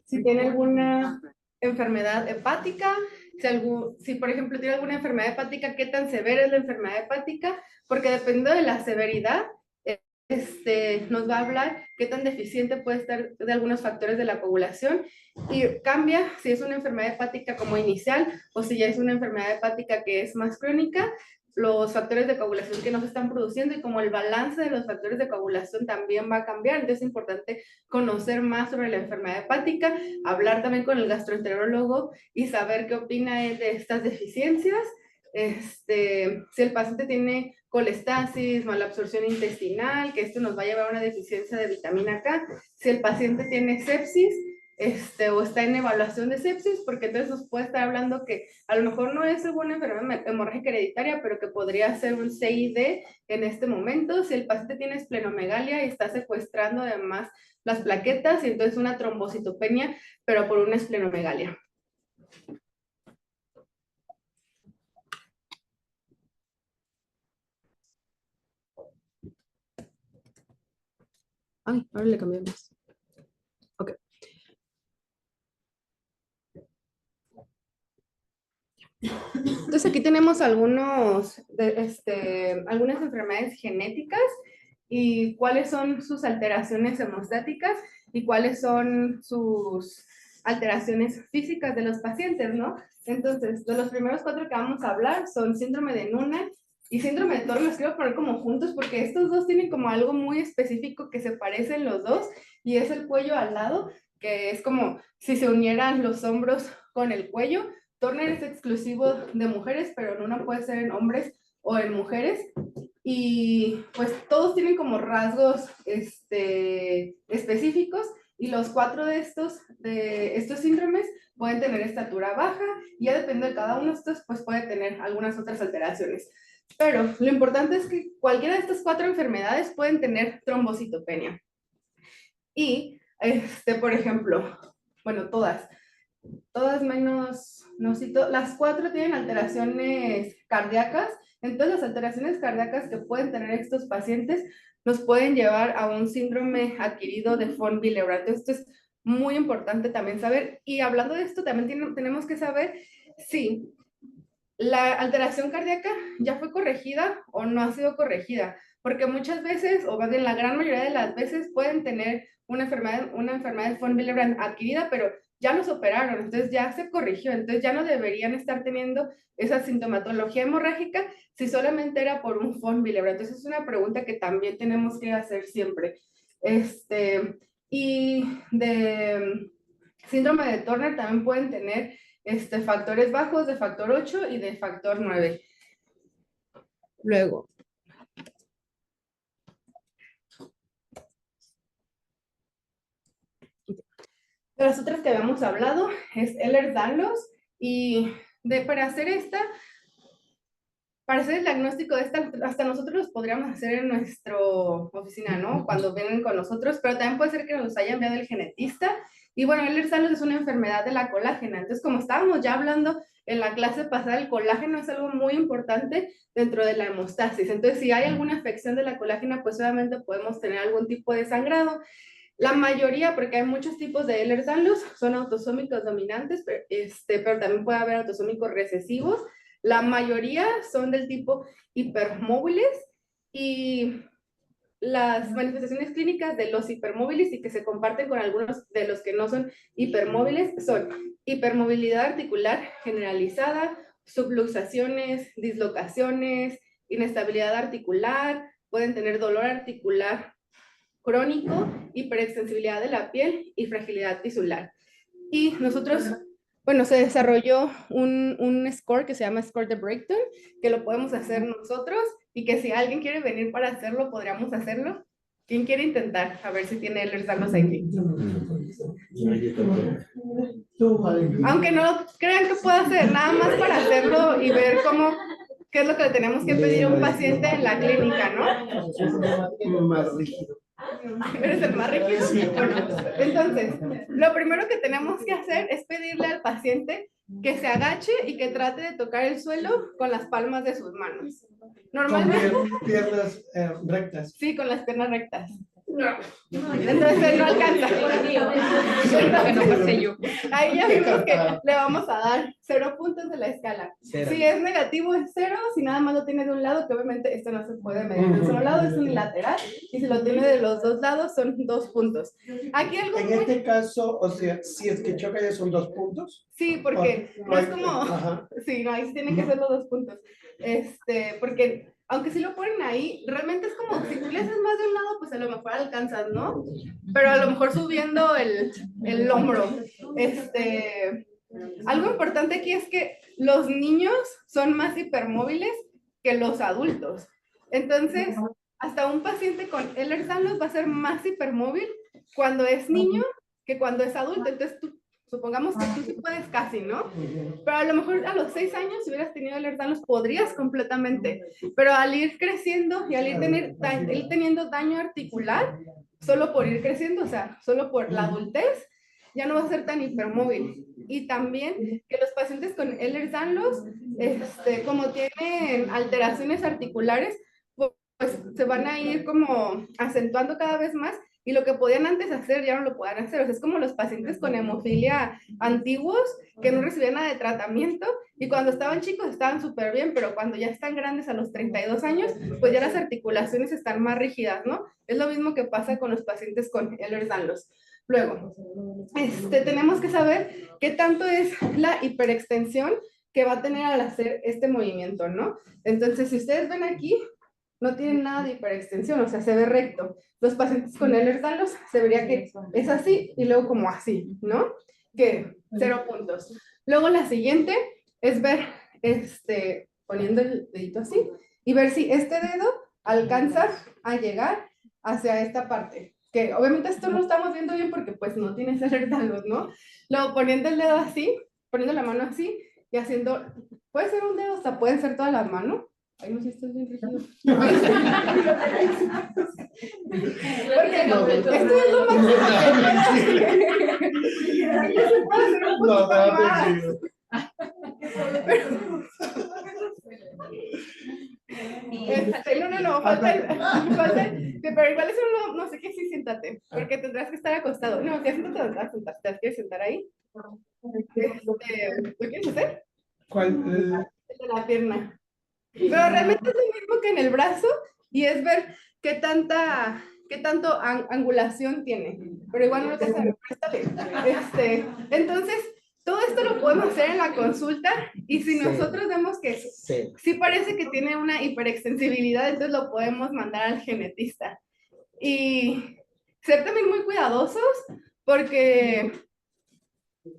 si tiene alguna enfermedad hepática, si por ejemplo tiene alguna enfermedad hepática, qué tan severa es la enfermedad hepática, porque dependiendo de la severidad, nos va a hablar qué tan deficiente puede estar de algunos factores de la coagulación y cambia si es una enfermedad hepática como inicial o si ya es una enfermedad hepática que es más crónica, los factores de coagulación que nos están produciendo y como el balance de los factores de coagulación también va a cambiar, entonces es importante conocer más sobre la enfermedad hepática, hablar también con el gastroenterólogo y saber qué opina él de estas deficiencias. Si el paciente tiene colestasis, malabsorción intestinal, que esto nos va a llevar a una deficiencia de vitamina K, si el paciente tiene sepsis, o está en evaluación de sepsis, porque entonces nos puede estar hablando que a lo mejor no es una enfermedad hemorrágica hereditaria, pero que podría ser un CID en este momento. Si el paciente tiene esplenomegalia y está secuestrando además las plaquetas, y entonces una trombocitopenia, pero por una esplenomegalia. Ay, ahora le cambiamos. Ok. Entonces aquí tenemos algunas enfermedades genéticas y cuáles son sus alteraciones hemostáticas y cuáles son sus alteraciones físicas de los pacientes, ¿no? Entonces, de los primeros 4 que vamos a hablar son síndrome de Noonan y síndrome de Turner. Los quiero poner como juntos porque estos dos tienen como algo muy específico que se parecen los dos y es el cuello al lado, que es como si se unieran los hombros con el cuello. Turner es exclusivo de mujeres, pero Noonan puede ser en hombres o en mujeres. Y pues todos tienen como rasgos específicos y los 4 de estos síndromes pueden tener estatura baja y ya depende de cada uno de estos, pues puede tener algunas otras alteraciones. Pero lo importante es que cualquiera de estas 4 enfermedades pueden tener trombocitopenia. Y, por ejemplo, bueno, todas menos, no cito, las 4 tienen alteraciones cardíacas. Entonces, las alteraciones cardíacas que pueden tener estos pacientes nos pueden llevar a un síndrome adquirido de von Willebrand. Esto es muy importante también saber. Y hablando de esto, también tenemos que saber si la alteración cardíaca ya fue corregida o no ha sido corregida, porque muchas veces, o más bien la gran mayoría de las veces, pueden tener una enfermedad de von Willebrand adquirida, pero ya los operaron, entonces ya se corrigió, entonces ya no deberían estar teniendo esa sintomatología hemorrágica si solamente era por un von Willebrand. Entonces es una pregunta que también tenemos que hacer siempre. Y de síndrome de Turner también pueden tener factores bajos de factor 8 y de factor 9. Luego, de las otras que habíamos hablado es Ehlers-Danlos y para hacer el diagnóstico de esta, hasta nosotros los podríamos hacer en nuestra oficina, ¿no? Cuando vienen con nosotros, pero también puede ser que nos haya enviado el genetista. Y bueno, Ehlers-Danlos es una enfermedad de la colágena. Entonces, como estábamos ya hablando en la clase pasada, el colágeno es algo muy importante dentro de la hemostasis. Entonces, si hay alguna afección de la colágena, pues obviamente podemos tener algún tipo de sangrado. La mayoría, porque hay muchos tipos de Ehlers-Danlos, son autosómicos dominantes, pero también puede haber autosómicos recesivos. La mayoría son del tipo hipermóviles y las manifestaciones clínicas de los hipermóviles y que se comparten con algunos de los que no son hipermóviles son hipermovilidad articular generalizada, subluxaciones, dislocaciones, inestabilidad articular, pueden tener dolor articular crónico, hiperextensibilidad de la piel y fragilidad tisular. Y nosotros, bueno, se desarrolló un score que se llama Score de Brighton, que lo podemos hacer nosotros y que si alguien quiere venir para hacerlo, podríamos hacerlo. ¿Quién quiere intentar? A ver si tiene Ehlers-Danlos aquí. Aunque no crean que puedo hacer, nada más para hacerlo y ver qué es lo que le tenemos que pedir a un paciente en la clínica, ¿no? Más rígido. ¿Eres el más rígido? Bueno, entonces, lo primero que tenemos que hacer es pedirle al paciente que se agache y que trate de tocar el suelo con las palmas de sus manos. Normalmente. Con piernas rectas. Sí, con las piernas rectas. Entonces él no alcanza. Que no pasé yo. Ahí ya vimos que le vamos a dar 0 puntos de la escala. Cero. Si es negativo es 0, si nada más lo tiene de un lado, que obviamente esto no se puede medir de un solo lado, es unilateral, y si lo tiene de los dos lados son 2 puntos. Aquí algo En este caso, o sea, si es que choca ya son 2 puntos. Sí, porque no es como, Ajá. sí, no, ahí sí tienen que ser los 2 puntos, porque aunque sí lo ponen ahí, realmente es como, si tú le haces más de un lado, pues a lo mejor alcanzas, ¿no? Pero a lo mejor subiendo el hombro, algo importante aquí es que los niños son más hipermóviles que los adultos, entonces, hasta un paciente con Ehlers-Danlos va a ser más hipermóvil cuando es niño que cuando es adulto, entonces tú supongamos que tú sí puedes casi, ¿no? Pero a lo mejor a los 6 años, si hubieras tenido Ehlers-Danlos, podrías completamente. Pero al ir creciendo y al ir teniendo daño articular, solo por ir creciendo, o sea, solo por la adultez, ya no va a ser tan hipermóvil. Y también que los pacientes con Ehlers-Danlos, como tienen alteraciones articulares, pues se van a ir como acentuando cada vez más y lo que podían antes hacer ya no lo puedan hacer. O sea, es como los pacientes con hemofilia antiguos que no recibían nada de tratamiento y cuando estaban chicos estaban súper bien, pero cuando ya están grandes a los 32 años, pues ya las articulaciones están más rígidas, ¿no? Es lo mismo que pasa con los pacientes con Ehlers-Danlos. Luego, tenemos que saber qué tanto es la hiperextensión que va a tener al hacer este movimiento, ¿no? Entonces, si ustedes ven aquí, no tienen nada de hiperextensión, o sea, se ve recto. Los pacientes con Ehlers-Danlos se vería que es así y luego como así, ¿no? Que 0 puntos. Luego la siguiente es ver, poniendo el dedito así y ver si este dedo alcanza a llegar hacia esta parte. Que obviamente esto no lo estamos viendo bien porque pues no tienes Ehlers-Danlos, ¿no? Luego poniendo el dedo así, poniendo la mano así y haciendo, puede ser un dedo, hasta pueden ser todas las manos. Ay, no sé si estás bien rígido. Porque no, esto es lo máximo que se puede hacer un poquito más. No, pero igual eso no sé qué, sí, siéntate, porque tendrás que estar acostado. No, ya siéntate donde vas a sentar, ¿te quieres sentar ahí? ¿Lo quieres hacer? ¿Cuál? El de la pierna. Pero realmente es lo mismo que en el brazo y es ver qué tanto angulación tiene. Pero igual no lo vas a ver. Entonces, todo esto lo podemos hacer en la consulta y si nosotros vemos que sí parece que tiene una hiperextensibilidad, entonces lo podemos mandar al genetista. Y ser también muy cuidadosos porque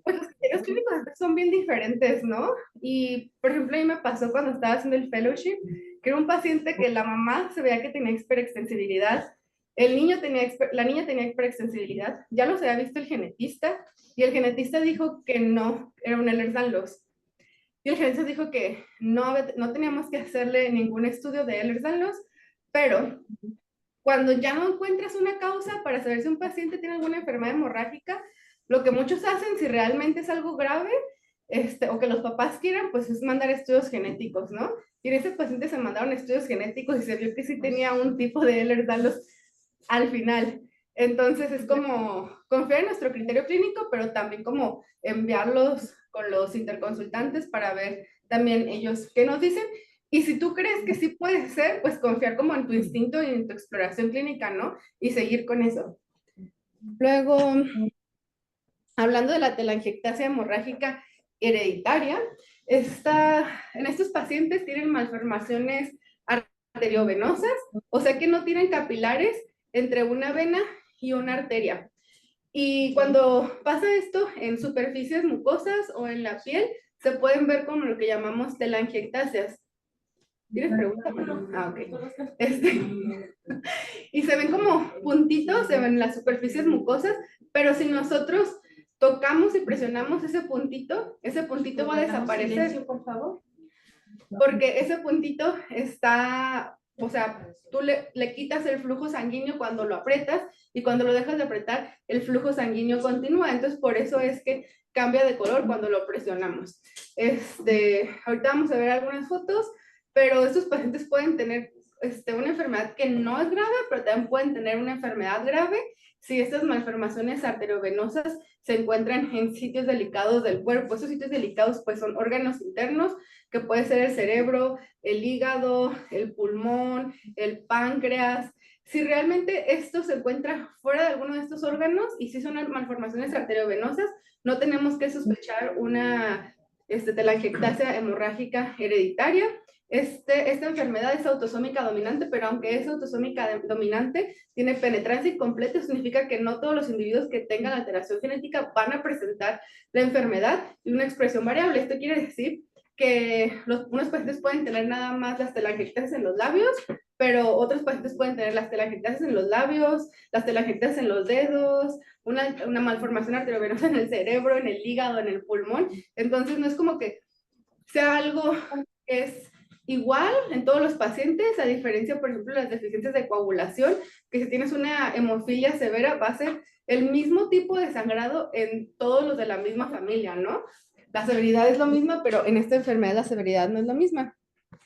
pues los criterios clínicos son bien diferentes, ¿no? Y, por ejemplo, a mí me pasó cuando estaba haciendo el fellowship, que era un paciente que la mamá se veía que tenía hiperextensibilidad, la niña tenía hiperextensibilidad, ya los había visto el genetista, y el genetista dijo que no, era un Ehlers-Danlos. Y el genetista dijo que no teníamos que hacerle ningún estudio de Ehlers-Danlos, pero cuando ya no encuentras una causa para saber si un paciente tiene alguna enfermedad hemorrágica, lo que muchos hacen, si realmente es algo grave, o que los papás quieran, pues es mandar estudios genéticos, ¿no? Y en ese paciente se mandaron estudios genéticos y se vio que sí tenía un tipo de Ehlers-Danlos al final. Entonces es como confiar en nuestro criterio clínico, pero también como enviarlos con los interconsultantes para ver también ellos qué nos dicen. Y si tú crees que sí puede ser, pues confiar como en tu instinto y en tu exploración clínica, ¿no? Y seguir con eso. Luego, hablando de la telangiectasia hemorrágica hereditaria, en estos pacientes tienen malformaciones arteriovenosas, o sea que no tienen capilares entre una vena y una arteria. Y cuando pasa esto en superficies mucosas o en la piel, se pueden ver como lo que llamamos telangiectasias. ¿Tienes preguntas? Ah, ok. Y se ven como puntitos, se ven las superficies mucosas, pero si nosotros tocamos y presionamos ese puntito va a desaparecer. Silencio, por favor. Porque ese puntito está, o sea, tú le quitas el flujo sanguíneo cuando lo aprietas y cuando lo dejas de apretar, el flujo sanguíneo continúa. Entonces, por eso es que cambia de color cuando lo presionamos. Ahorita vamos a ver algunas fotos, pero estos pacientes pueden tener una enfermedad que no es grave, pero también pueden tener una enfermedad grave si estas malformaciones arteriovenosas se encuentran en sitios delicados del cuerpo. Esos sitios delicados pues son órganos internos, que puede ser el cerebro, el hígado, el pulmón, el páncreas. Si realmente esto se encuentra fuera de alguno de estos órganos y si son malformaciones arteriovenosas, no tenemos que sospechar una telangiectasia hemorrágica hereditaria. Esta enfermedad es autosómica dominante, pero aunque es autosómica dominante, tiene penetrancia incompleta, significa que no todos los individuos que tengan alteración genética van a presentar la enfermedad y una expresión variable. Esto quiere decir que unos pacientes pueden tener nada más las telangiectasias en los labios, pero otros pacientes pueden tener las telangiectasias en los labios, las telangiectasias en los dedos, una malformación arteriovenosa en el cerebro, en el hígado, en el pulmón. Entonces no es como que sea algo que es igual en todos los pacientes, a diferencia, por ejemplo, de las deficiencias de coagulación, que si tienes una hemofilia severa va a ser el mismo tipo de sangrado en todos los de la misma familia, ¿no? La severidad es lo mismo, pero en esta enfermedad la severidad no es la misma.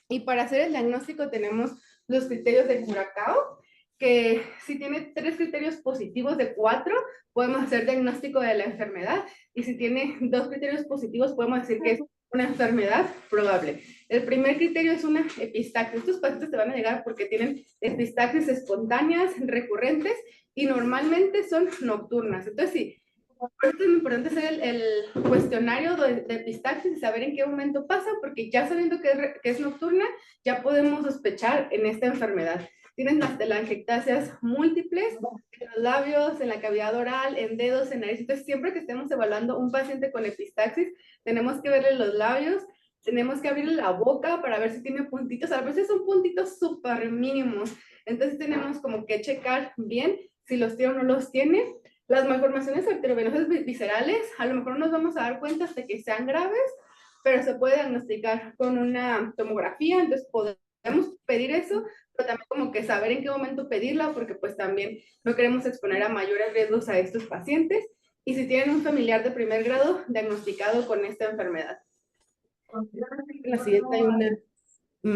Y para hacer el diagnóstico tenemos los criterios de Curacao, que si tiene 3 criterios positivos de 4, podemos hacer diagnóstico de la enfermedad, y si tiene 2 criterios positivos, podemos decir que es una enfermedad probable. El primer criterio es una epistaxis. Estos pacientes te van a llegar porque tienen epistaxis espontáneas, recurrentes, y normalmente son nocturnas. Entonces, sí, por eso es importante hacer el cuestionario de epistaxis y saber en qué momento pasa, porque ya sabiendo que es nocturna, ya podemos sospechar en esta enfermedad. Tienen las telangiectasias múltiples en los labios, en la cavidad oral, en dedos, en nariz. Entonces, siempre que estemos evaluando un paciente con epistaxis, tenemos que verle los labios, tenemos que abrirle la boca para ver si tiene puntitos. A veces son puntitos súper mínimos. Entonces, tenemos como que checar bien si los tiene o no los tiene. Las malformaciones arteriovenosas viscerales, a lo mejor nos vamos a dar cuenta hasta que sean graves, pero se puede diagnosticar con una tomografía, entonces podemos pedir eso, pero también como que saber en qué momento pedirla, porque pues también no queremos exponer a mayores riesgos a estos pacientes, y si tienen un familiar de primer grado diagnosticado con esta enfermedad. En la siguiente hay unas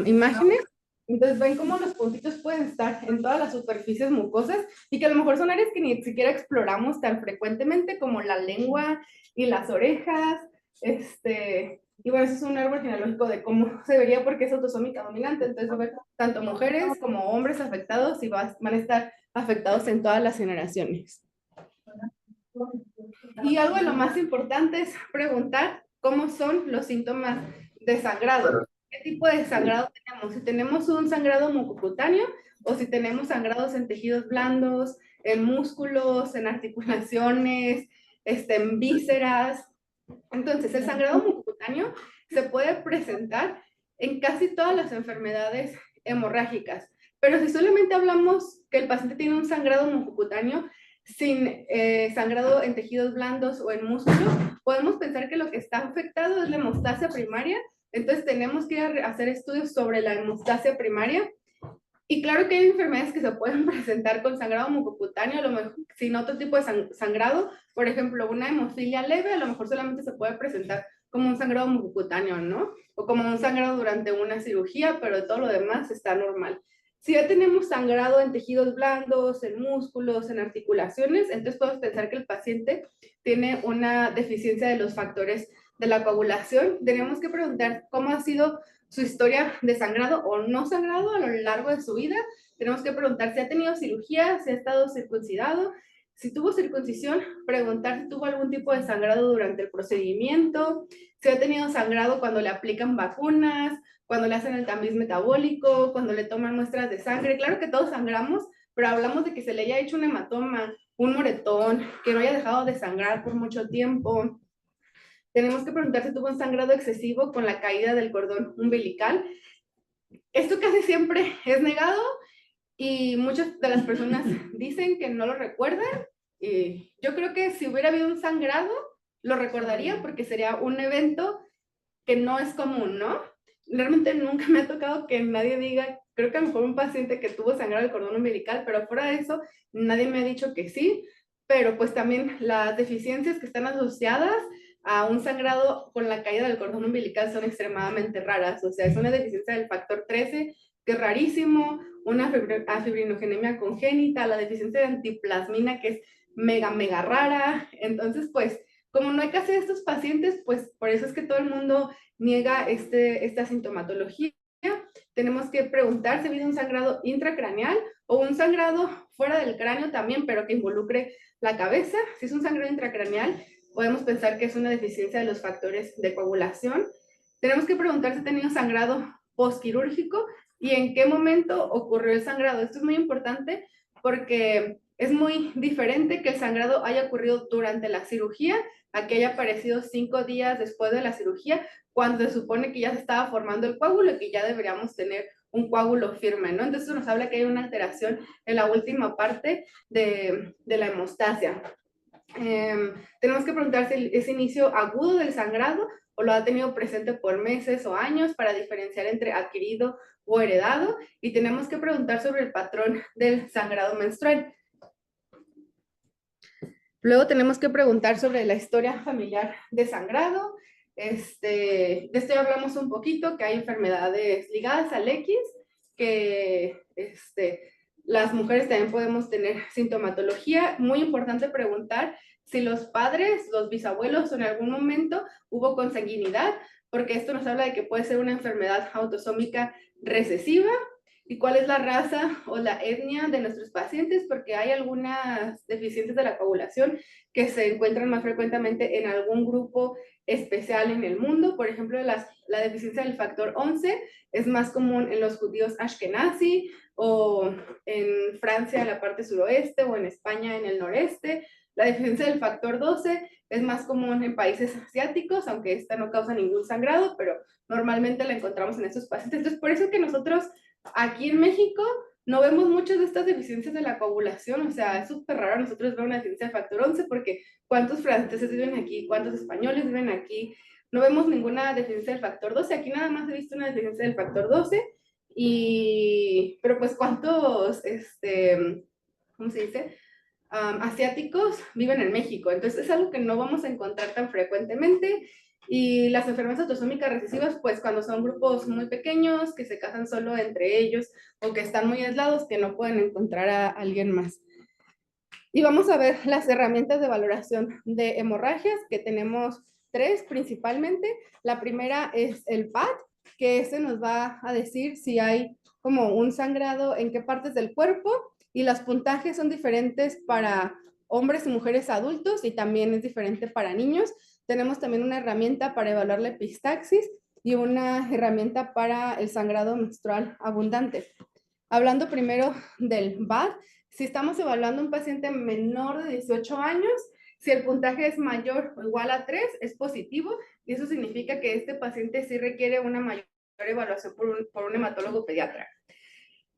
imágenes. Entonces ven cómo los puntitos pueden estar en todas las superficies mucosas y que a lo mejor son áreas que ni siquiera exploramos tan frecuentemente como la lengua y las orejas. Y bueno, eso es un árbol genealógico de cómo se vería porque es autosómica dominante. Entonces va a haber tanto mujeres como hombres afectados y van a estar afectados en todas las generaciones. Y algo de lo más importante es preguntar cómo son los síntomas de sangrado. ¿Qué tipo de sangrado tenemos? Si tenemos un sangrado mucocutáneo o si tenemos sangrados en tejidos blandos, en músculos, en articulaciones, en vísceras. Entonces, el sangrado mucocutáneo se puede presentar en casi todas las enfermedades hemorrágicas, pero si solamente hablamos que el paciente tiene un sangrado mucocutáneo sin sangrado en tejidos blandos o en músculos, podemos pensar que lo que está afectado es la hemostasia primaria. Entonces tenemos que ir a hacer estudios sobre la hemostasia primaria. Y claro que hay enfermedades que se pueden presentar con sangrado mucocutáneo, a lo mejor sin otro tipo de sangrado. Por ejemplo, una hemofilia leve a lo mejor solamente se puede presentar como un sangrado mucocutáneo, ¿no? O como un sangrado durante una cirugía, pero todo lo demás está normal. Si ya tenemos sangrado en tejidos blandos, en músculos, en articulaciones, entonces podemos pensar que el paciente tiene una deficiencia de los factores de la coagulación. Tenemos que preguntar cómo ha sido su historia de sangrado o no sangrado a lo largo de su vida. Tenemos que preguntar si ha tenido cirugía, si ha estado circuncidado. Si tuvo circuncisión, preguntar si tuvo algún tipo de sangrado durante el procedimiento, si ha tenido sangrado cuando le aplican vacunas, cuando le hacen el tamiz metabólico, cuando le toman muestras de sangre. Claro que todos sangramos, pero hablamos de que se le haya hecho un hematoma, un moretón, que no haya dejado de sangrar por mucho tiempo. Tenemos que preguntar si tuvo un sangrado excesivo con la caída del cordón umbilical. Esto casi siempre es negado y muchas de las personas dicen que no lo recuerdan. Y yo creo que si hubiera habido un sangrado, lo recordaría porque sería un evento que no es común, ¿no? Realmente nunca me ha tocado que nadie diga, creo que a lo mejor un paciente que tuvo sangrado del cordón umbilical, pero fuera de eso, nadie me ha dicho que sí. Pero pues también las deficiencias que están asociadas a un sangrado con la caída del cordón umbilical son extremadamente raras. O sea, es una deficiencia del factor 13, que es rarísimo, una afibrinogenemia congénita, la deficiencia de antiplasmina, que es mega rara. Entonces, pues, como no hay casi de estos pacientes, pues por eso es que todo el mundo niega esta sintomatología. Tenemos que preguntar si ha habido un sangrado intracraneal o un sangrado fuera del cráneo también, pero que involucre la cabeza. Si es un sangrado intracraneal, podemos pensar que es una deficiencia de los factores de coagulación. Tenemos que preguntar si ha tenido sangrado postquirúrgico y en qué momento ocurrió el sangrado. Esto es muy importante porque es muy diferente que el sangrado haya ocurrido durante la cirugía a que haya aparecido 5 días después de la cirugía, cuando se supone que ya se estaba formando el coágulo y que ya deberíamos tener un coágulo firme, ¿no? Entonces nos habla que hay una alteración en la última parte de la hemostasia. Tenemos que preguntar si es inicio agudo del sangrado o lo ha tenido presente por meses o años para diferenciar entre adquirido o heredado, y tenemos que preguntar sobre el patrón del sangrado menstrual. Luego tenemos que preguntar sobre la historia familiar de sangrado. De esto ya hablamos un poquito, que hay enfermedades ligadas al X, que las mujeres también podemos tener sintomatología. Muy importante preguntar si los padres, los bisabuelos, en algún momento hubo consanguinidad, porque esto nos habla de que puede ser una enfermedad autosómica recesiva. ¿Y cuál es la raza o la etnia de nuestros pacientes? Porque hay algunas deficiencias de la coagulación que se encuentran más frecuentemente en algún grupo especial en el mundo. Por ejemplo, la deficiencia del factor 11 es más común en los judíos ashkenazi, o en Francia en la parte suroeste, o en España en el noreste. La deficiencia del factor 12 es más común en países asiáticos, aunque esta no causa ningún sangrado, pero normalmente la encontramos en estos pacientes. Entonces, por eso que nosotros aquí en México no vemos muchas de estas deficiencias de la coagulación. O sea, es súper raro nosotros ver una deficiencia de factor 11, porque ¿cuántos franceses viven aquí? ¿Cuántos españoles viven aquí? No vemos ninguna deficiencia del factor 12. Aquí nada más he visto una deficiencia del factor 12. Pero pues ¿cuántos, ¿cómo se dice? Asiáticos viven en México? Entonces es algo que no vamos a encontrar tan frecuentemente. Y las enfermedades autosómicas recesivas, pues cuando son grupos muy pequeños, que se casan solo entre ellos, o que están muy aislados, que no pueden encontrar a alguien más. Y vamos a ver las herramientas de valoración de hemorragias, que tenemos 3 principalmente. La primera es el PAD, que este nos va a decir si hay como un sangrado en qué partes del cuerpo, y los puntajes son diferentes para hombres y mujeres adultos, y también es diferente para niños. Tenemos también una herramienta para evaluar la epistaxis y una herramienta para el sangrado menstrual abundante. Hablando primero del BAD, si estamos evaluando a un paciente menor de 18 años, si el puntaje es mayor o igual a 3, es positivo, y eso significa que este paciente sí requiere una mayor evaluación por un hematólogo pediatra.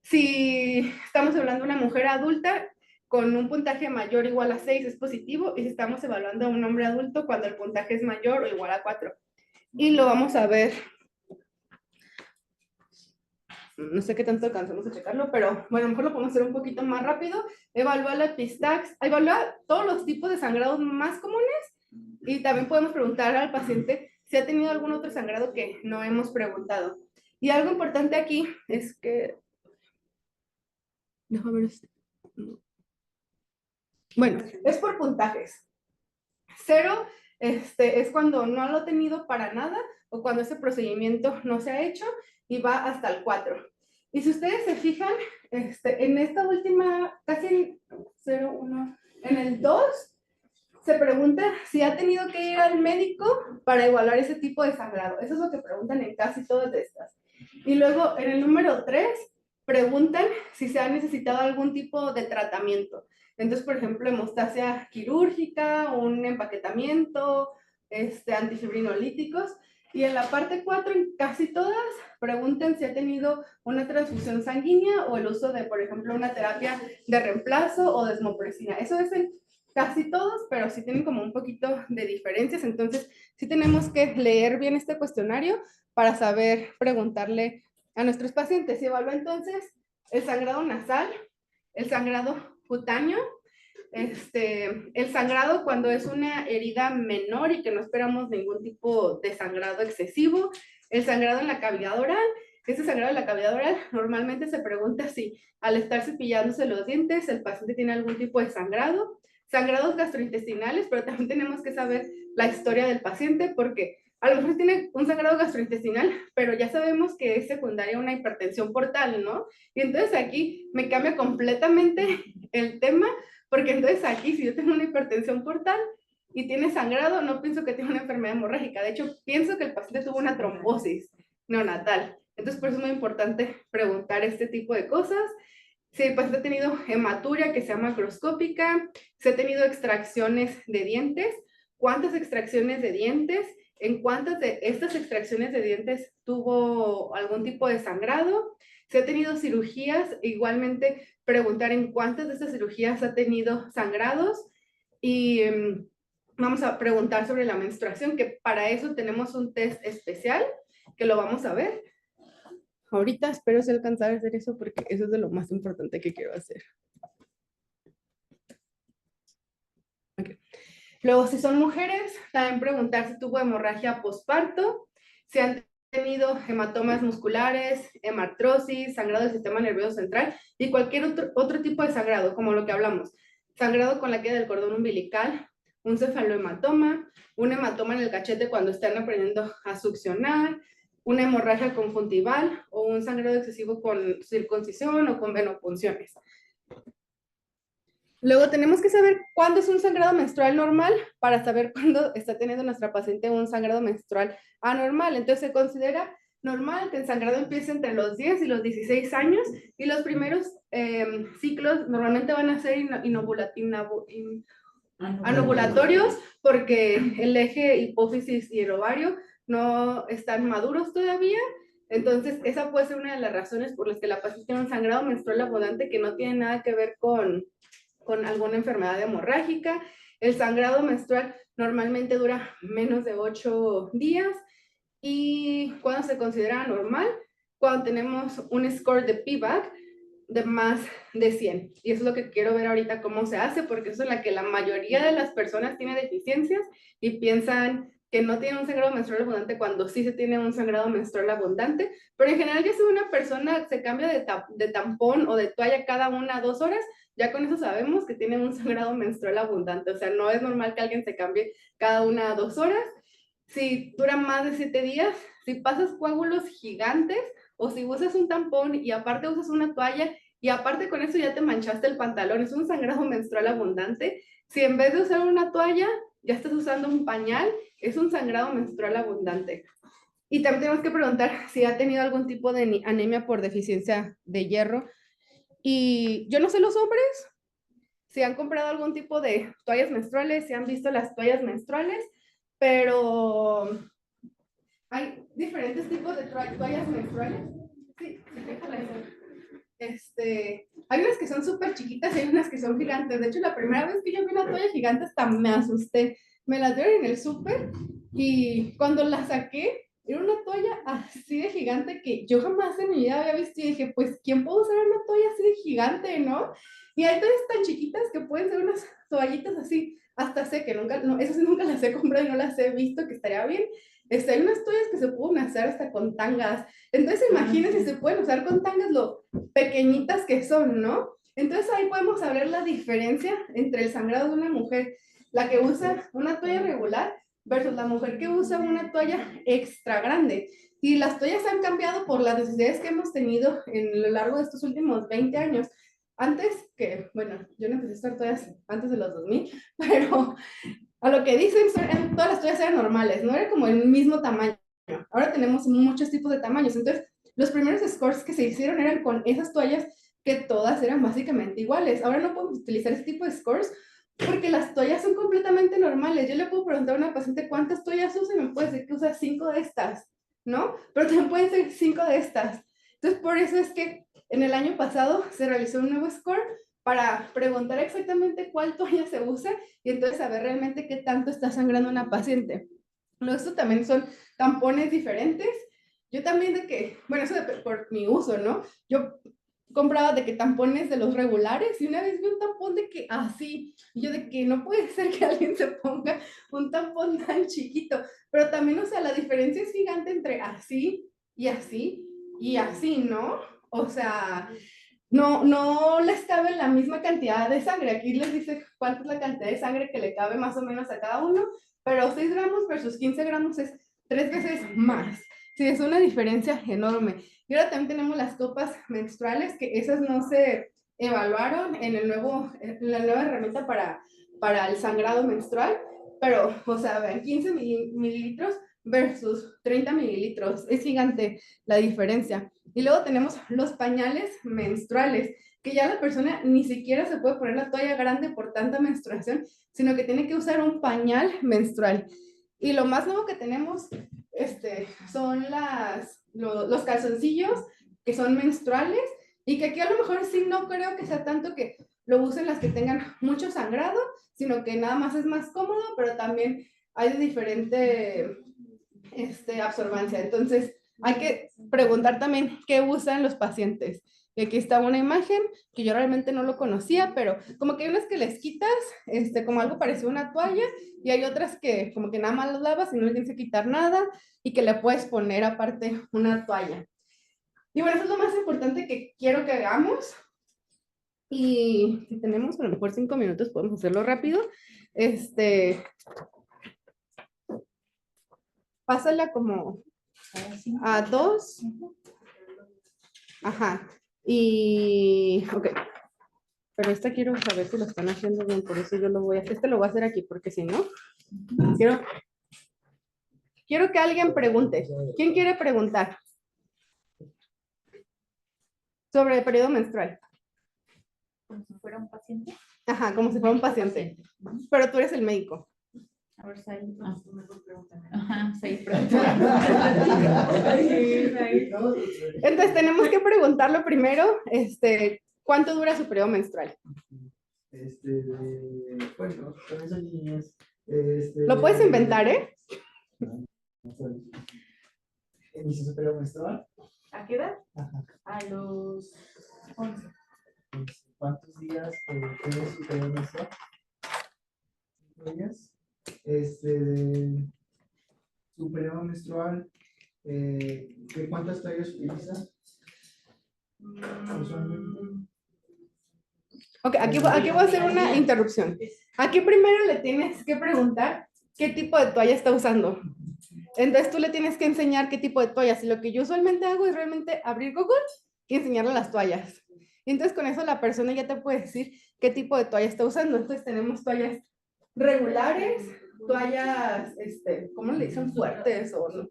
Si estamos hablando de una mujer adulta con un puntaje mayor o igual a 6, es positivo, y si estamos evaluando a un hombre adulto cuando el puntaje es mayor o igual a 4. Y lo vamos a ver, no sé qué tanto alcanzamos a checarlo, pero bueno, a lo mejor lo podemos hacer un poquito más rápido. Evalúa la epistaxis, evalúa todos los tipos de sangrados más comunes, y también podemos preguntar al paciente si ha tenido algún otro sangrado que no hemos preguntado. Y algo importante aquí es que, déjame ver, bueno, es por puntajes. 0 es cuando no lo ha tenido para nada, o cuando ese procedimiento no se ha hecho, y va hasta el 4. Y si ustedes se fijan, en esta última, casi en 0, 1, en el 2, se pregunta si ha tenido que ir al médico para evaluar ese tipo de sangrado. Eso es lo que preguntan en casi todas estas. Y luego en el número 3, preguntan si se ha necesitado algún tipo de tratamiento. Entonces, por ejemplo, hemostasia quirúrgica, un empaquetamiento, antifibrinolíticos. Y en la parte 4, en casi todas, pregunten si ha tenido una transfusión sanguínea o el uso de, por ejemplo, una terapia de reemplazo o desmopresina. Eso es en casi todos, pero sí tienen como un poquito de diferencias. Entonces, sí tenemos que leer bien este cuestionario para saber preguntarle a nuestros pacientes. Y evalúa entonces el sangrado nasal, el sangrado cutáneo, el sangrado cuando es una herida menor y que no esperamos ningún tipo de sangrado excesivo, el sangrado en la cavidad oral, Este sangrado de la cavidad oral normalmente se pregunta si al estar cepillándose los dientes el paciente tiene algún tipo de sangrado, sangrados gastrointestinales, pero también tenemos que saber la historia del paciente porque a lo mejor tiene un sangrado gastrointestinal, pero ya sabemos que es secundaria a una hipertensión portal, ¿no? Y entonces aquí me cambia completamente el tema, porque entonces aquí si yo tengo una hipertensión portal y tiene sangrado, no pienso que tiene una enfermedad hemorrágica, de hecho pienso que el paciente tuvo una trombosis neonatal. Entonces por eso es muy importante preguntar este tipo de cosas. Si el paciente ha tenido hematuria que sea macroscópica, si ha tenido extracciones de dientes, cuántas extracciones de dientes, en cuántas de estas extracciones de dientes tuvo algún tipo de sangrado, si ha tenido cirugías, igualmente preguntar en cuántas de estas cirugías ha tenido sangrados y vamos a preguntar sobre la menstruación, que para eso tenemos un test especial que lo vamos a ver. Ahorita espero si alcanzar a hacer eso porque eso es de lo más importante que quiero hacer. Okay. Luego, si son mujeres, también preguntar si tuvo hemorragia posparto, si han tenido hematomas musculares, hemartrosis, sangrado del sistema nervioso central y cualquier otro tipo de sangrado, como lo que hablamos. Sangrado con la queda del cordón umbilical, un cefalohematoma, un hematoma en el cachete cuando están aprendiendo a succionar, una hemorragia conjuntival o un sangrado excesivo con circuncisión o con venopunciones. Luego tenemos que saber cuándo es un sangrado menstrual normal para saber cuándo está teniendo nuestra paciente un sangrado menstrual anormal. Entonces se considera normal que el sangrado empiece entre los 10 y los 16 años y los primeros ciclos normalmente van a ser anovulatorios porque el eje hipófisis y el ovario no están maduros todavía. Entonces, esa puede ser una de las razones por las que la paciente tiene un sangrado menstrual abundante que no tiene nada que ver con alguna enfermedad hemorrágica. El sangrado menstrual normalmente dura menos de 8 días. ¿Y cuando se considera normal? Cuando tenemos un score de PVAC de más de 100. Y eso es lo que quiero ver ahorita cómo se hace, porque eso es la que la mayoría de las personas tiene deficiencias y piensan que no tienen un sangrado menstrual abundante cuando sí se tiene un sangrado menstrual abundante. Pero en general, ya si una persona se cambia de tampón o de toalla cada 1 a 2 horas, ya con eso sabemos que tiene un sangrado menstrual abundante. O sea, no es normal que alguien se cambie cada 1 a 2 horas. Si dura más de 7 días, si pasas coágulos gigantes o si usas un tampón y aparte usas una toalla y aparte con eso ya te manchaste el pantalón, es un sangrado menstrual abundante. Si en vez de usar una toalla ya estás usando un pañal, es un sangrado menstrual abundante. Y también tenemos que preguntar si ha tenido algún tipo de anemia por deficiencia de hierro. Y yo no sé los hombres, si han comprado algún tipo de toallas menstruales, si han visto las toallas menstruales, pero hay diferentes tipos de toallas menstruales. Sí, hay unas que son súper chiquitas y hay unas que son gigantes. De hecho, la primera vez que yo vi una toalla gigante hasta me asusté. Me las dieron en el súper y cuando la saqué, era una toalla así de gigante que yo jamás en mi vida había visto y dije, pues, ¿quién puede usar una toalla así de gigante, no? Y hay toallas tan chiquitas que pueden ser unas toallitas así, hasta sé que nunca, no, esas nunca las he comprado y no las he visto, que estaría bien. Hay unas toallas que se pueden hacer hasta con tangas. Entonces, imagínense, si se pueden usar con tangas lo pequeñitas que son, ¿no? Entonces, ahí podemos saber la diferencia entre el sangrado de una mujer, la que usa una toalla regular, versus la mujer que usa una toalla extra grande. Y las toallas han cambiado por las necesidades que hemos tenido en lo largo de estos últimos 20 años. Antes que, bueno, yo no empecé a usar toallas antes de los 2000, pero a lo que dicen, todas las toallas eran normales, no era como el mismo tamaño. Ahora tenemos muchos tipos de tamaños. Entonces, los primeros scores que se hicieron eran con esas toallas que todas eran básicamente iguales. Ahora no podemos utilizar ese tipo de scores porque las toallas son completamente normales. Yo le puedo preguntar a una paciente cuántas toallas usa y me puede decir que usa 5 de estas, ¿no? Pero también pueden ser 5 de estas. Entonces, por eso es que en el año pasado se realizó un nuevo score para preguntar exactamente cuál toalla se usa y entonces saber realmente qué tanto está sangrando una paciente. Luego, esto también son tampones diferentes. Yo también de que, bueno, eso por mi uso, ¿no? Yo compraba de que tampones de los regulares y una vez vi un tampón de que así, yo de que no puede ser que alguien se ponga un tampón tan chiquito, pero también, o sea, la diferencia es gigante entre así y así, y así, ¿no? O sea, no les cabe la misma cantidad de sangre. Aquí les dice cuánta es la cantidad de sangre que le cabe más o menos a cada uno, pero 6 gramos versus 15 gramos es 3 veces más. Sí, es una diferencia enorme. Y ahora también tenemos las copas menstruales, que esas no se evaluaron en la nueva herramienta para el sangrado menstrual, pero, o sea, vean, 15 mililitros versus 30 mililitros. Es gigante la diferencia. Y luego tenemos los pañales menstruales, que ya la persona ni siquiera se puede poner la toalla grande por tanta menstruación, sino que tiene que usar un pañal menstrual. Y lo más nuevo que tenemos son los calzoncillos que son menstruales y que aquí a lo mejor sí no creo que sea tanto que lo usen las que tengan mucho sangrado, sino que nada más es más cómodo, pero también hay de diferente absorbancia. Entonces, hay que preguntar también qué usan los pacientes. Y aquí está una imagen que yo realmente no lo conocía, pero como que hay unas que les quitas, como algo parecido a una toalla, y hay otras que como que nada más las lavas y no le tienes que quitar nada, y que le puedes poner aparte una toalla. Y bueno, eso es lo más importante que quiero que hagamos. Y si tenemos a lo mejor 5 minutos, podemos hacerlo rápido. Pásala como a 2. Ajá. Y, ok. Pero esta quiero saber si lo están haciendo bien, por eso yo lo voy a hacer. Lo voy a hacer aquí, porque si no, quiero que alguien pregunte. ¿Quién quiere preguntar? Sobre el periodo menstrual. Como si fuera un paciente. Ajá, como si fuera un paciente. Pero tú eres el médico. A ver, Said. Pregúntame. Ajá, Said, Entonces tenemos que preguntarlo primero, ¿cuánto dura su periodo menstrual? Bueno, con esas niñas. Lo puedes inventar, ¿eh? ¿Inició su periodo menstrual? ¿A qué edad? Ajá. A los 11. ¿Cuántos días tiene su periodo menstrual? 5 días. Su periodo menstrual, ¿de cuántas toallas utiliza? Usualmente. Ok, aquí voy a hacer una interrupción. Aquí primero le tienes que preguntar qué tipo de toalla está usando. Entonces tú le tienes que enseñar qué tipo de toallas. Y lo que yo usualmente hago es realmente abrir Google y enseñarle las toallas. Y entonces con eso la persona ya te puede decir qué tipo de toalla está usando. Entonces tenemos toallas regulares, toallas, ¿cómo le dicen? Fuertes o no.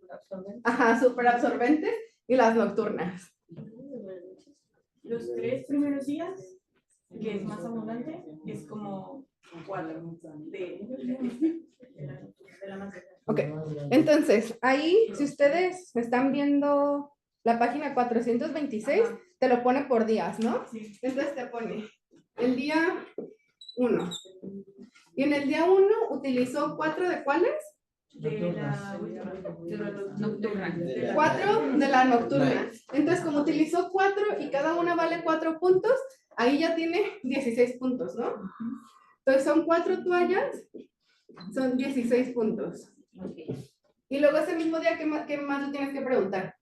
Ajá, súper absorbentes, y las nocturnas. Los 3 primeros días, que es más abundante, es como 4 de la maceta. Ok, entonces ahí, si ustedes están viendo la página 426, Ajá. te lo pone por días, ¿no? Sí. Entonces te pone el día 1. Y en el día 1 utilizó 4 de cuáles? De la Nocturna. 4 de la nocturna. Entonces, como utilizó 4 y cada una vale 4 puntos, ahí ya tiene 16 puntos, ¿no? Entonces, son 4 toallas, son 16 puntos. Y luego ese mismo día, ¿qué más le tienes que preguntar?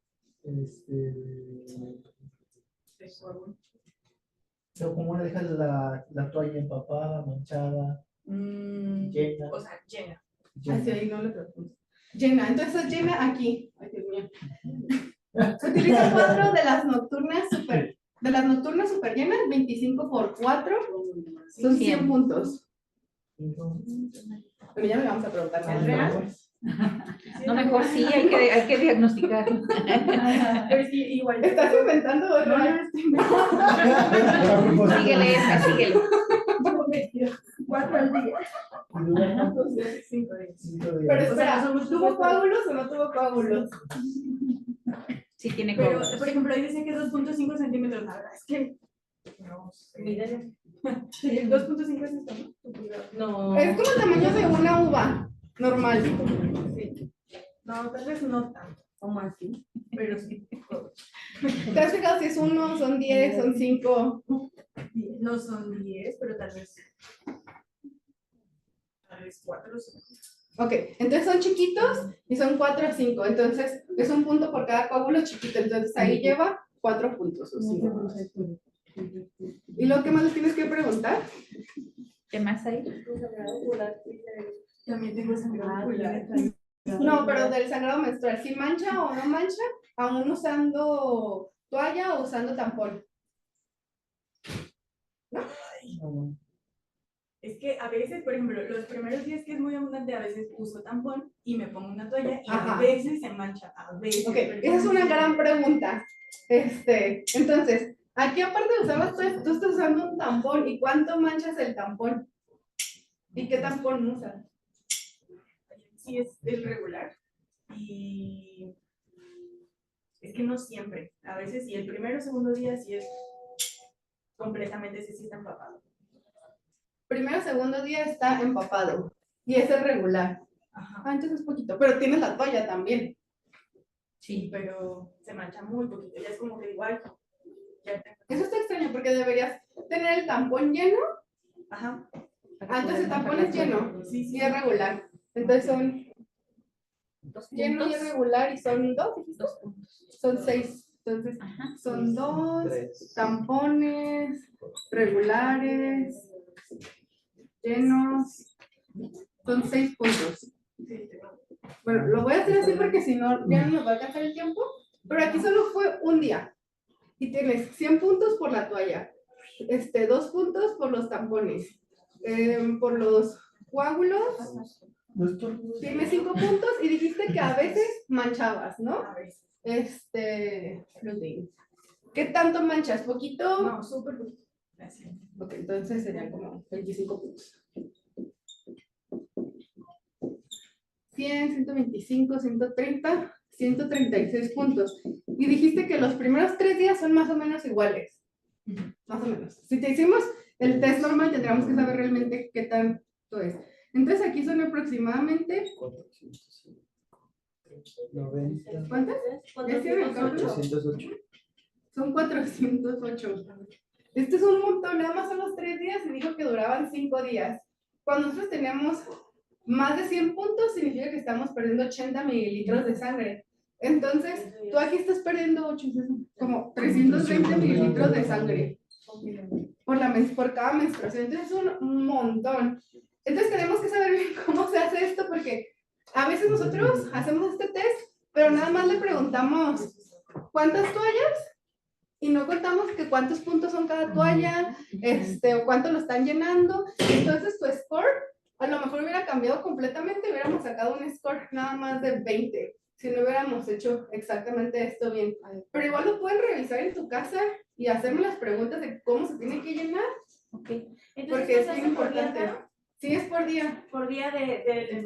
Pero ¿cómo le dejas la toalla empapada, manchada, llena? O sea, llena. Hacia ahí no le pregunto. Llena, entonces llena aquí. Ay, Dios mío. Se utilizan 4 de las nocturnas super llenas, 25 por 4, son 100 puntos. Pero ya no le vamos a preguntar nada. ¿Es real? No, mejor sí, hay que diagnosticar. Pero es que igual. ¿Estás inventando o no? Síguele esa, síguele. 4 al día. ¿Y dura cuántos días? 5 días. 5 Pero días. espera, ¿tuvo coágulos o no tuvo coágulos? Sí, tiene Pero, coágulos. por ejemplo, ahí dice que 2.5 centímetros. La verdad es que. No sé. 2.5 es esto, ¿no? No. Es como el tamaño de una uva normal. Sí. No, tal vez no tanto. ¿Cómo así? Pero sí. ¿Te has fijado si es 1, son 10, son 5? No son 10, pero tal vez 4 o 5. Ok, entonces son chiquitos y son 4 a 5. Entonces es un punto por cada coágulo chiquito. Entonces ahí lleva 4 puntos. O 5. ¿Y lo que más le tienes que preguntar? ¿Qué más hay? También tengo sangrado ocular. No, pero del sangrado menstrual. Si mancha o no mancha, aún usando toalla o usando tampón. No. Es que a veces, por ejemplo, los primeros días que es muy abundante, a veces uso tampón y me pongo una toalla y Ajá. a veces se mancha, a veces. Ok, pero esa es una no gran siempre. pregunta. Entonces, aquí aparte de usar las toallas, tú estás usando un tampón. ¿Y cuánto manchas el tampón? ¿Y qué tampón usas? Sí, es regular. Y es que no siempre. A veces sí, el primero o segundo día sí es completamente, sí está empapado. Primero, segundo día está empapado. Y ese es regular. Ajá. Ah, entonces es poquito. Pero tienes la toalla también. Sí, pero se mancha muy poquito. Ya es como que igual. Ya tengo. Eso está extraño porque deberías tener el tampón lleno. Ajá. Entonces el tampón es lleno. Sí, sí. Y es regular. Entonces son Dos lleno y puntos. irregular y son 2. Dos puntos. Son 6. Entonces Ajá. son 2 3. tampones regulares, llenos. Son 6 puntos. Bueno, lo voy a hacer así porque si no, ya no nos va a alcanzar el tiempo. Pero aquí solo fue un día. Y tienes 100 puntos por la toalla. 2 puntos por los tampones. Por los coágulos. Tienes 5 puntos y dijiste que a veces manchabas, ¿no? A veces. Flooding. ¿Qué tanto manchas? ¿Poquito? No, súper poquito. Gracias. Ok, entonces serían como 25 puntos. 100, 125, 130, 136 puntos. Y dijiste que los primeros 3 días son más o menos iguales. Más o menos. Si te hicimos el test normal, tendríamos que saber realmente qué tanto es. Entonces aquí son aproximadamente, 90. ¿cuántas? ¿Ya hicieron el cálculo? 308. Son 408. Este es un montón, nada más son los 3 días y dijo que duraban 5 días. Cuando nosotros tenemos más de 100 puntos, significa que estamos perdiendo 80 mililitros de sangre. Entonces, tú aquí estás perdiendo 8, como 320 mililitros de sangre por cada menstruación. Entonces, es un montón. Entonces, tenemos que saber bien cómo se hace esto, porque a veces nosotros hacemos este test, pero nada más le preguntamos cuántas toallas y no contamos que cuántos puntos son cada toalla, o cuánto lo están llenando. Entonces, tu score a lo mejor hubiera cambiado completamente, hubiéramos sacado un score nada más de 20, si no hubiéramos hecho exactamente esto bien. Pero igual lo pueden revisar en tu casa y hacerme las preguntas de cómo se tiene que llenar, Ok. Entonces, porque es ¿se bien hace por día, importante. Caro? Sí, es por día. Por día de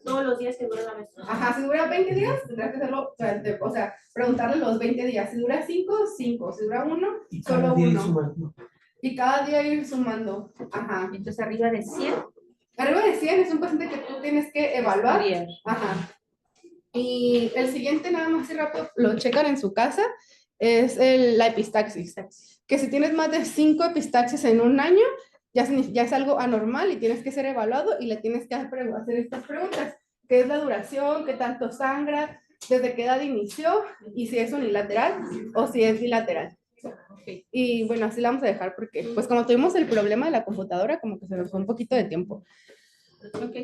todos los días que dura la menstruación. Ajá, si dura 20 días, tendrás que hacerlo, o sea, preguntarle los 20 días. Si dura 5, 5. Si dura 1, solo 1. Y cada día ir sumando. Ajá. Entonces arriba de 100. Arriba de 100 es un paciente que tú tienes que evaluar. Estudiar. Ajá. Y el siguiente, nada más y rápido, lo checan en su casa, es la epistaxis. Que si tienes más de 5 epistaxis en un año, ya es algo anormal y tienes que ser evaluado y le tienes que hacer estas preguntas. ¿Qué es la duración? ¿Qué tanto sangra? ¿Desde qué edad inició? Y si es unilateral o si es bilateral. Okay. Y bueno, así la vamos a dejar porque, pues como tuvimos el problema de la computadora, como que se nos fue un poquito de tiempo. Ok.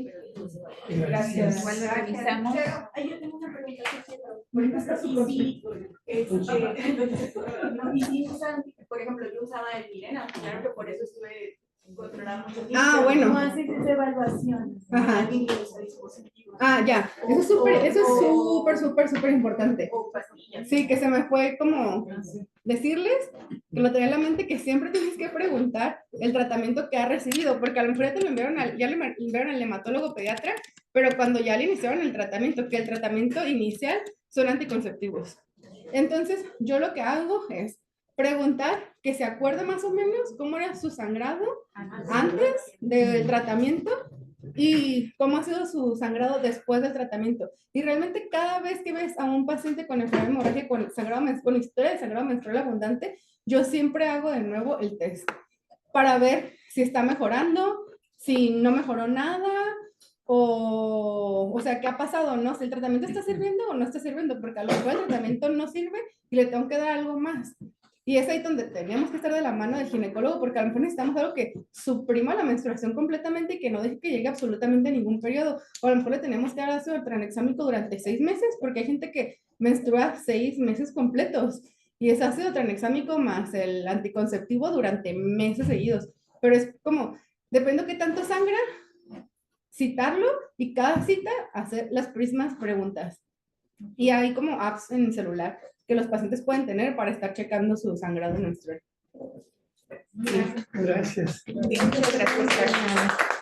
Gracias. Igual lo revisamos. Ay, yo tengo una pregunta. Ahorita está súper sí, no, y sí usan, por ejemplo, yo usaba el Mirena, claro que por eso estuve controlando mucho tiempo. Ah, bueno. No haces esa evaluación. Ajá. Alguien que usa dispositivos. Ah, ya. Eso es súper importante. O pastillas. Sí, que se me fue como decirles que lo tenía en la mente que siempre tienes que preguntar el tratamiento que ha recibido, porque a lo mejor ya te lo enviaron ya le enviaron al hematólogo pediatra, pero cuando ya le iniciaron el tratamiento, que el tratamiento inicial son anticonceptivos. Entonces, yo lo que hago es preguntar que se acuerde más o menos cómo era su sangrado antes del tratamiento y cómo ha sido su sangrado después del tratamiento. Y realmente cada vez que ves a un paciente con enfermedad hemorrágica, con historia de sangrado menstrual abundante, yo siempre hago de nuevo el test para ver si está mejorando, si no mejoró nada, o sea, ¿qué ha pasado, no? Si el tratamiento está sirviendo o no está sirviendo, porque a lo mejor el tratamiento no sirve y le tengo que dar algo más. Y es ahí donde tenemos que estar de la mano del ginecólogo, porque a lo mejor necesitamos algo que suprima la menstruación completamente y que no deje que llegue absolutamente ningún periodo. O a lo mejor le tenemos que dar ácido tranexámico durante 6 meses, porque hay gente que menstrua 6 meses completos. Y es ácido tranexámico más el anticonceptivo durante meses seguidos. Pero es como, depende de qué tanto sangra, citarlo y cada cita hacer las mismas preguntas. Y hay como apps en el celular que los pacientes pueden tener para estar checando su sangrado menstrual. Gracias. Muchas gracias.